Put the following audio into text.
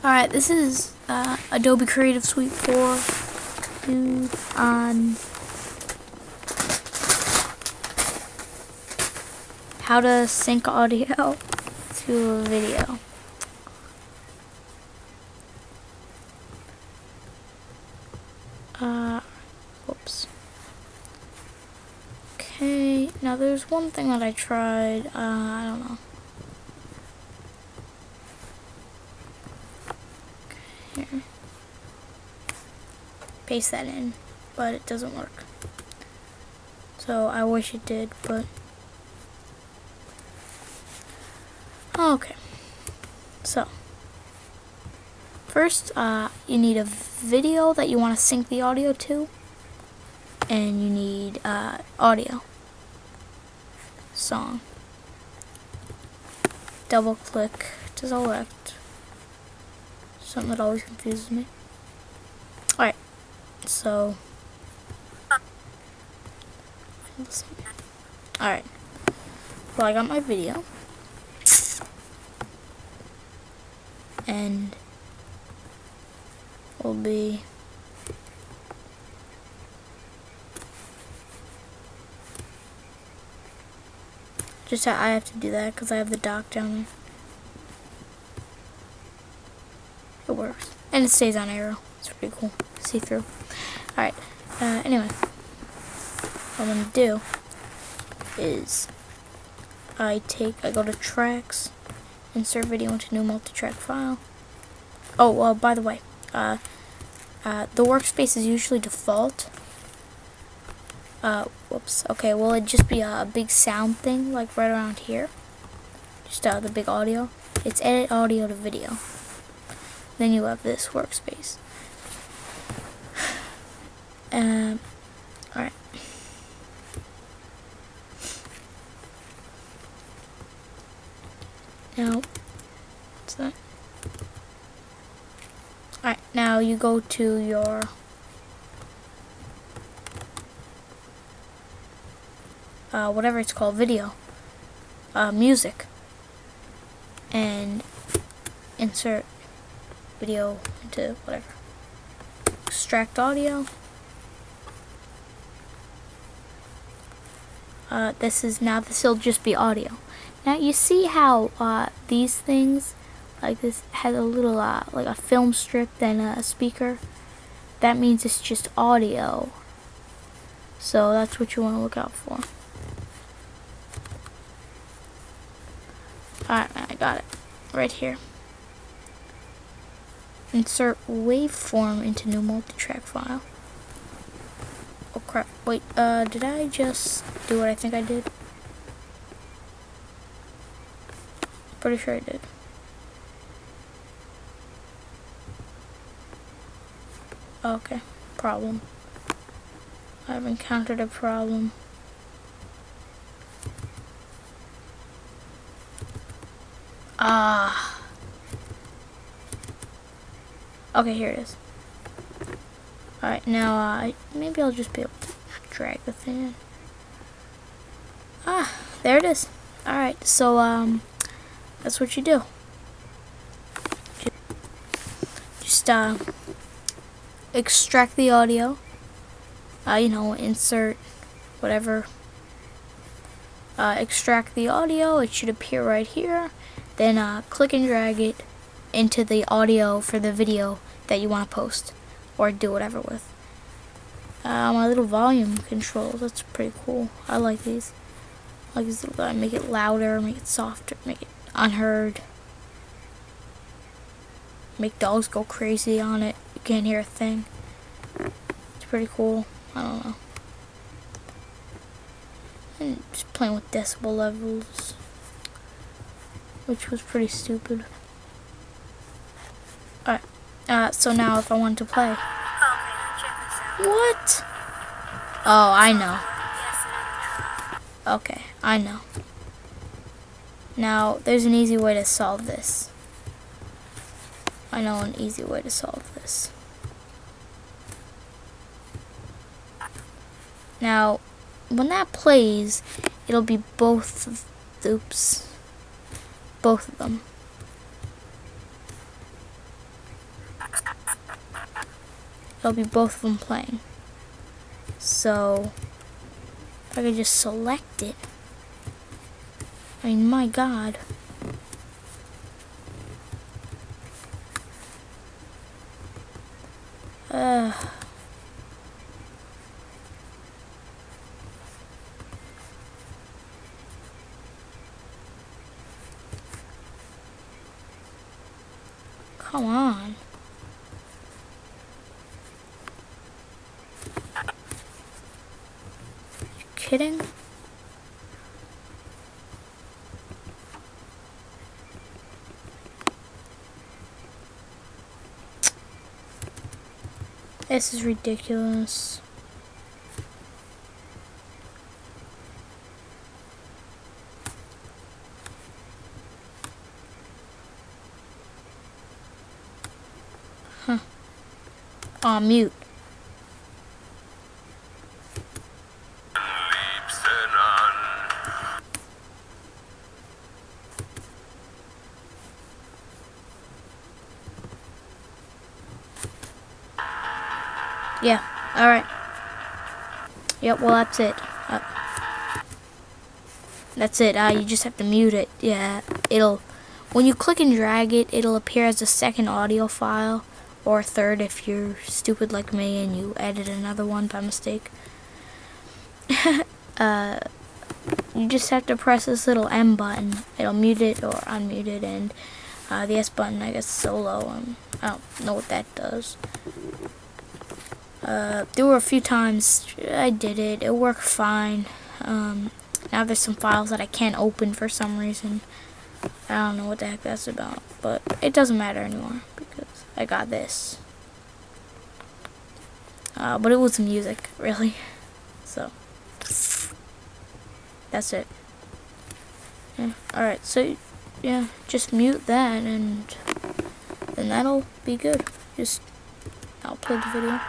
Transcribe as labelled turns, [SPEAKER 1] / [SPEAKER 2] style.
[SPEAKER 1] Alright, this is Adobe Creative Suite 4 on how to sync audio to a video. Whoops. Okay, now there's one thing that I tried, I don't know. Okay, here. Paste that in, but it doesn't work. So I wish it did, but okay. So first, you need a video that you want to sync the audio to, and you need audio song. Double click to select. Something that always confuses me. Alright, so alright, well, I got my video, and will be just I have to do that because I have the dock down there. It works, and it stays on arrow. It's pretty cool, see through. Alright, anyway, what I'm gonna do is I go to tracks, insert video into new multi-track file. Oh, well, by the way, the workspace is usually default. Whoops. Okay, well, it'd just be a big sound thing, like right around here. Just the big audio. It's edit audio to video. Then you have this workspace. Alright. Now, what's that? Alright, now you go to your whatever it's called, video, music, and insert video into whatever. Extract audio. This will just be audio. Now you see how these things, like this, has a little like a film strip and a speaker. That means it's just audio. So that's what you want to look out for. Alright, I got it. Right here. Insert waveform into new multi-track file. Oh crap, wait, did I just do what I think I did? Pretty sure I did. Okay, problem. I've encountered a problem. Okay, here it is. Alright, now, maybe I'll just be able to drag the thing in. There it is. Alright, so, that's what you do. Just, extract the audio. Insert whatever. Extract the audio. It should appear right here. Then, click and drag it into the audio for the video that you want to post or do whatever with. My little volume controls, that's pretty cool. I like these. I like these little, make it louder, make it softer, make it unheard. Make dogs go crazy on it. You can't hear a thing. It's pretty cool. I don't know. And just playing with decibel levels, which was pretty stupid. Alright. So now if I want to play. What? Oh, I know. Okay, I know. Now, there's an easy way to solve this. I know an easy way to solve this. Now, when that plays, it'll be both of them. it'll be both of them playing. So if I could just select it, I mean, my God. Come on. You kidding? This is ridiculous. Huh. Oh, mute. Yeah, alright. Yep, well that's it. That's it, you just have to mute it. Yeah, when you click and drag it, it'll appear as a second audio file, or a third if you're stupid like me and you added another one by mistake. You just have to press this little M button. It'll mute it or unmute it, and the S button, I guess, solo. I don't know what that does. There were a few times I did it. It worked fine. Now there's some files that I can't open for some reason. I don't know what the heck that's about, but it doesn't matter anymore because I got this. But it was music, really. So that's it. Yeah. Alright, so yeah, just mute that and then that'll be good. I'll play the video.